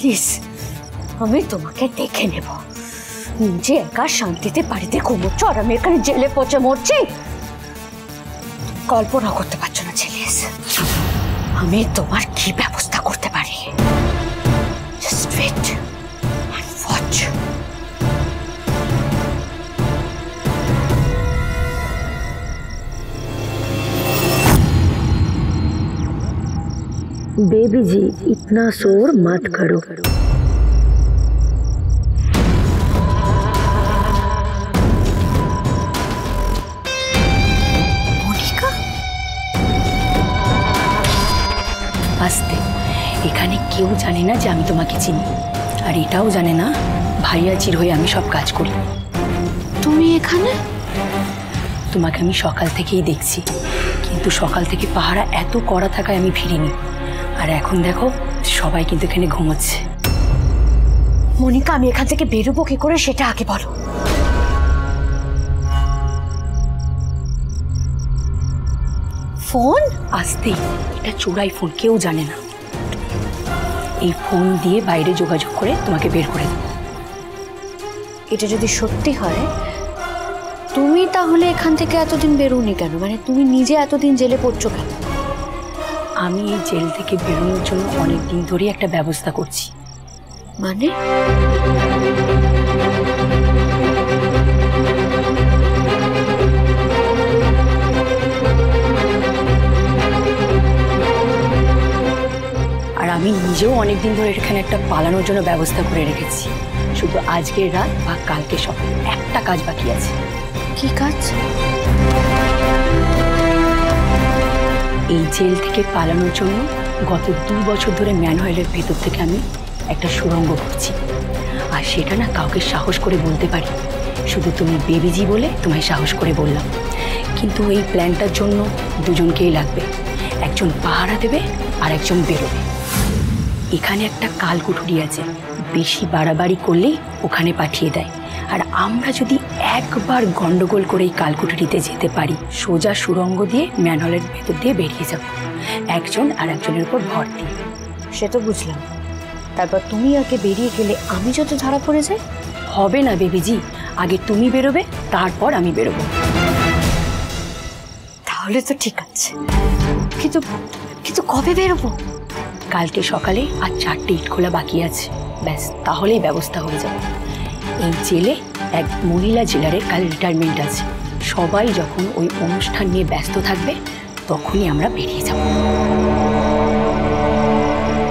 Please, আমি তোমাকে দেখে নেব। নিজে একা শান্তিতে বাড়িতে ঘুমোচ্ছ আর আমি এখানে জেলে পচে মরছি। কল্পনা করতে পারছো না ছেলেস, আমি তোমার কি ব্যবস্থা করতে পারি। Just wait and watch. Baby ji इतना शोर मत करो। আস্তে, এখানে কেউ জানে না যে আমি তোমাকে চিনি, আর এটাও জানে না ভাইয়াজির হয়ে আমি সব কাজ করি। তুমি এখানে? তোমাকে আমি সকাল থেকেই দেখছি, কিন্তু সকাল থেকে পাহারা এত কড়া থাকায় আমি ফিরিনি। আর এখন দেখো সবাই কিন্তু এখানে ঘুমোচ্ছে। মনিকা, আমি এখান থেকে বেরোবো কি করে সেটা আগে বলো। ফোন? আস্তে, এটা চোরাই ফোন, কেউ জানে না। এই ফোন দিয়ে বাইরে যোগাযোগ করে তোমাকে বের করে দেবো। এটা যদি সত্যি হয়, তুমি তাহলে এখান থেকে এতদিন বেরোনি কেন? মানে তুমি নিজে এতদিন জেলে পড়ছো কেন? আমি এই জেল থেকে বেরোনোর জন্য অনেক দিন ধরেই একটা ব্যবস্থা করছি। মানে? আর আমি নিজেও অনেকদিন ধরে এখানে একটা পালানোর জন্য ব্যবস্থা করে রেখেছি। শুধু আজকের রাত বা কালকে সকালে একটা কাজ বাকি আছে। কি কাজ? এই জেল থেকে পালানোর জন্য গত 2 বছর ধরে ম্যানহোয়েলের ভেতর থেকে আমি একটা সুড়ঙ্গ করছি। আর সেটা না কাউকে সাহস করে বলতে পারি, শুধু তুমি বেবিজি বলে তোমায় সাহস করে বললাম। কিন্তু এই প্ল্যানটার জন্য দুজনকেই লাগবে, একজন পাহারা দেবে আর একজন বেরোবে। এখানে একটা কালকুঠুরি আছে, বেশি বাড়াবাড়ি করলেই ওখানে পাঠিয়ে দেয়। আর আমরা যদি একবার গন্ডগোল করে এই কালকুঠুরিতে যেতে পারি, সোজা সুড়ঙ্গ দিয়ে ম্যানহোলের ভেতর দিয়ে বেরিয়ে যাব, একজন আর একজনের উপর ভর দিয়ে। সে তো বুঝলাম, তারপর তুমি আগে বেরিয়ে গেলে আমি যত ধরা পড়ে যাই? হবে না বেবিজি, আগে তুমি বেরোবে, তারপর আমি বেরোবো। তাহলে তো ঠিক আছে, কিন্তু কিন্তু কবে বেরোবো? কালকে সকালে আর 4টে ইট খোলা বাকি আছে, ব্যাস তাহলেই ব্যবস্থা হয়ে যাবে। এই জেলে এক মহিলা জেলারের কাল রিটায়ারমেন্ট আছে। সবাই যখন ওই অনুষ্ঠান নিয়ে ব্যস্ত থাকবে তখনই আমরা বেরিয়ে যাব।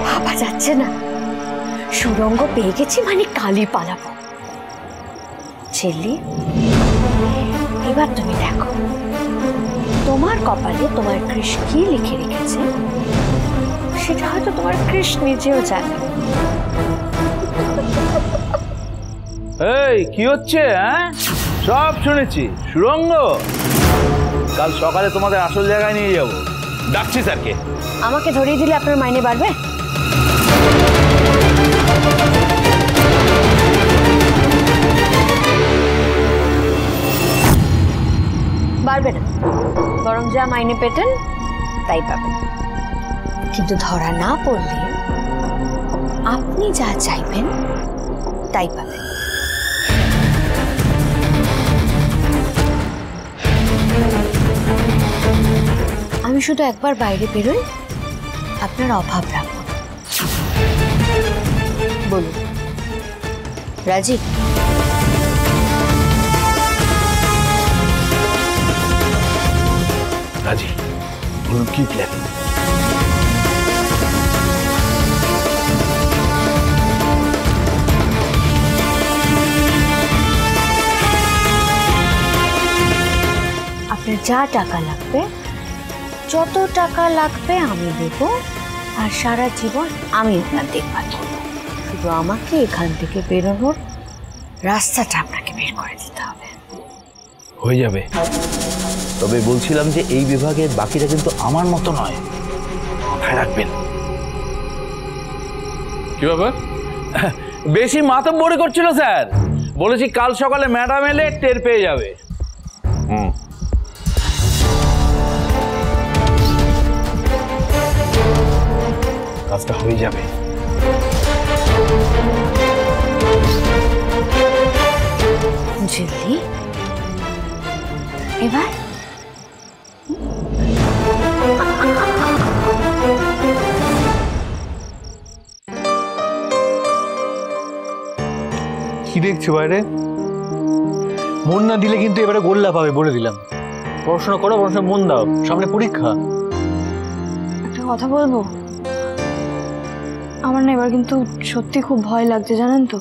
ভাবা যাচ্ছে না, সুড়ঙ্গ পেয়ে গেছি মানে কালই পালাবো। ছেলে, এবার তুমি দেখো তোমার কপালে তোমার কৃষ কি লিখে রেখেছে, সেটা হয়তো তোমার কৃষ নিজেও জানে। এই কি হচ্ছে? হ্যাঁ, সব শুনেছি। সুড়ঙ্গ কাল সকালে তোমাদের আসল জায়গায় নিয়ে যাব। ডাকছি স্যারকে। আমাকে ধরিয়ে দিলে আপনার মাইনে বাড়বে? বাড়বে না, বরং যা মাইনে পেতেন তাই পাবেন। কিন্তু ধরা না পড়লে আপনি যা চাইবেন তাই পাবেন। আমি শুধু একবার বাইরে বেরোই, আপনার অভাব রাখবো। বলুন, রাজি? রাজি। বলুন কি প্ল্যান? আপনার যা টাকা লাগবে, যত টাকা লাগবে আমি দেব, আর সারা জীবন আমি আপনার দেখভাল করব। শুধু আমাকে এখান থেকে বেরোনোর রাস্তাটা আপনাকে বের করে দিতে হবে। হয়ে যাবে, তবে বলছিলাম যে এই বিভাগের বাকিটা কিন্তু আমার মতো নয়, মাথায় রাখবেন। কি ব্যাপার? বেশি মাতব্বরি করছিল স্যার, বলেছি কাল সকালে ম্যাডাম এলে টের পেয়ে যাবে। কাজটা হয়ে যাবে। ঝিল্লি, এবার কি দেখছো বাইরে? মন না দিলে কিন্তু এবারে গোল্লা পাবে বলে দিলাম। পড়াশোনা করো, পড়াশোনা মন দাও, সামনে পরীক্ষা। একটা কথা বলবো, আমার না এবার কিন্তু সত্যি খুব ভয় লাগছে, জানেন তো।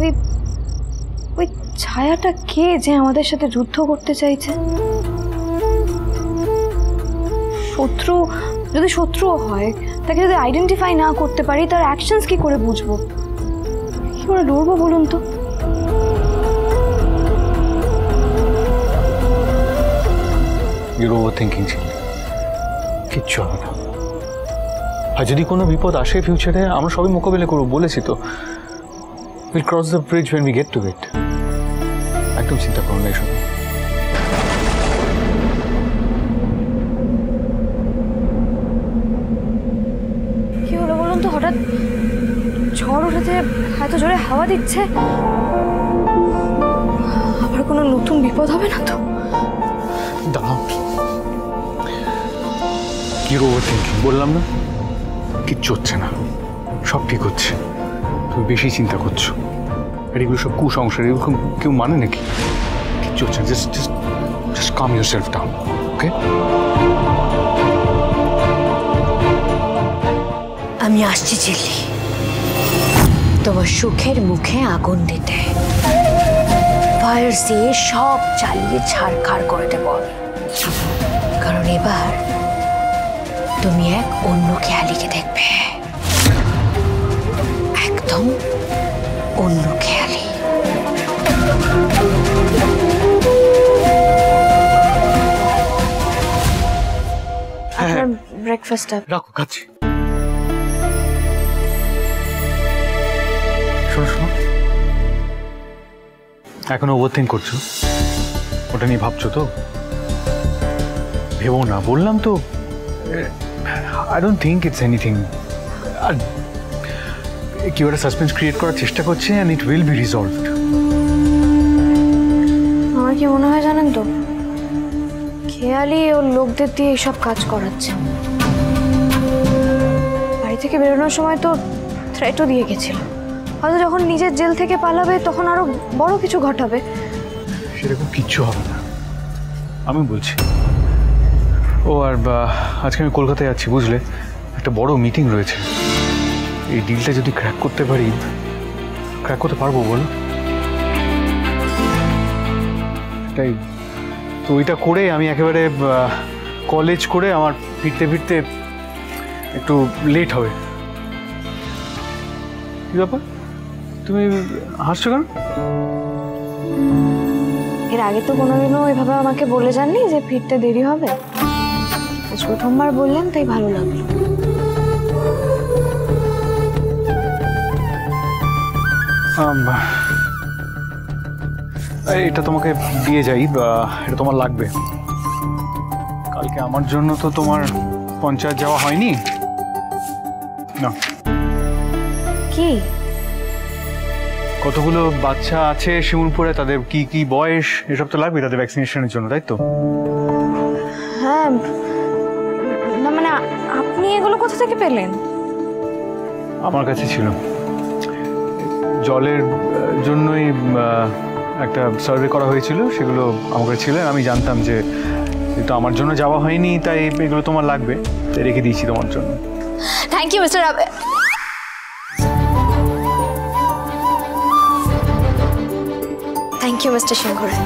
ওই ওই ছায়াটা কে যে আমাদের সাথে যুদ্ধ করতে চাইছে? শত্রু, যদি শত্রুও হয়, তাকে যদি আইডেন্টিফাই না করতে পারি, তার অ্যাকশনস কি করে বুঝবো, কি করে লড়বো বলুন তো? You're overthinking ছিল, কিচ্ছু হবে না। আর যদি কোনো বিপদ আসে ফিউচারে, আমরা সবই মোকাবিলা করবো, বলেছি তো। We'll cross the bridge when we get to it. একদম চিন্তা করো না এসব। কি হলো বলুন তো, হঠাৎ ঝড় উঠেছে, এত জোরে হাওয়া দিচ্ছে, আবার কোনো নতুন বিপদ হবে না তো? দাঁড়াও, কি ওভারথিংকিং বললাম না? কিচ্ছু হচ্ছে না, সব ঠিক হচ্ছে। তুমি বেশি চিন্তা করছো, আর এগুলো সব কুসংস্কার, এরকম কেউ মানে নাকি? কিচ্ছু হচ্ছে না, জাস্ট calm yourself down, ওকে? আমি আসছি ঝিল্লি, তোমার সুখের মুখে আগুন দিতে। ফায়ার দিয়ে সব জ্বালিয়ে ছাড়খাড় করে দেব আমি। কারণ এবার তুমি এক অন্য খেয়ালিকে দেখবে, একদম অন্য খেয়ালি। আপনার ব্রেকফাস্টটা রাখো, খাচ্ছি। শোনো শোনো, এখনো ওভারথিংক করছো? ওটা নিয়ে ভাবছো তো? ভেবো না, বললাম তো। I don't think it's anything. আর কেউ একটা সাসপেন্স ক্রিয়েট করার চেষ্টা করছে, and it will be resolved. আমার কি মনে হয় জানেন তো, খেয়ালি ওর লোকদের দিয়ে এইসব কাজ করাচ্ছে। বাড়ি থেকে বেরোনোর সময় তো থ্রেটও দিয়ে গেছিল, হয়তো যখন নিজের জেল থেকে পালাবে তখন আরো বড় কিছু ঘটাবে। সেরকম কিচ্ছু হবে না, আমি বলছি। ও আর আজকে আমি কলকাতায় যাচ্ছি, বুঝলে? একটা বড় মিটিং রয়েছে। এই ডিলটা যদি ক্র্যাক করতে পারি, ক্র্যাক করতে পারবো বলো? তাই তো ওইটা করে আমি একেবারে কলেজ করে আমার ফিরতে ফিরতে একটু লেট হবে। কি ব্যাপার, তুমি হাসছো কেন? এর আগে তো কোনোদিনও এভাবে আমাকে বলে যাননি যে ফিরতে দেরি হবে। আজ প্রথমবার বললেন, তাই ভালো লাগলো। এটা তোমাকে দিয়ে যাই, এটা তোমার লাগবে। কালকে আমার জন্য তো তোমার পঞ্চায়েত যাওয়া হয়নি না। কি? কতগুলো বাচ্চা আছে শিমুলপুরে, তাদের কি কি বয়স, এসব তো লাগবে তাদের ভ্যাকসিনেশনের জন্য, তাই তো? হ্যাঁ, না মানে আপনি এগুলো কোথা থেকে পেলেন? আমার কাছে ছিল। জলের জন্যই একটা সার্ভে করা হয়েছিল, সেগুলো আমার কাছে ছিল। আমি জানতাম যে তো আমার জন্য যাওয়া হয়নি, তাই এগুলো তোমার লাগবে, তাই রেখে দিয়েছি তোমার জন্য। Thank you mister thank you mister Singha Roy.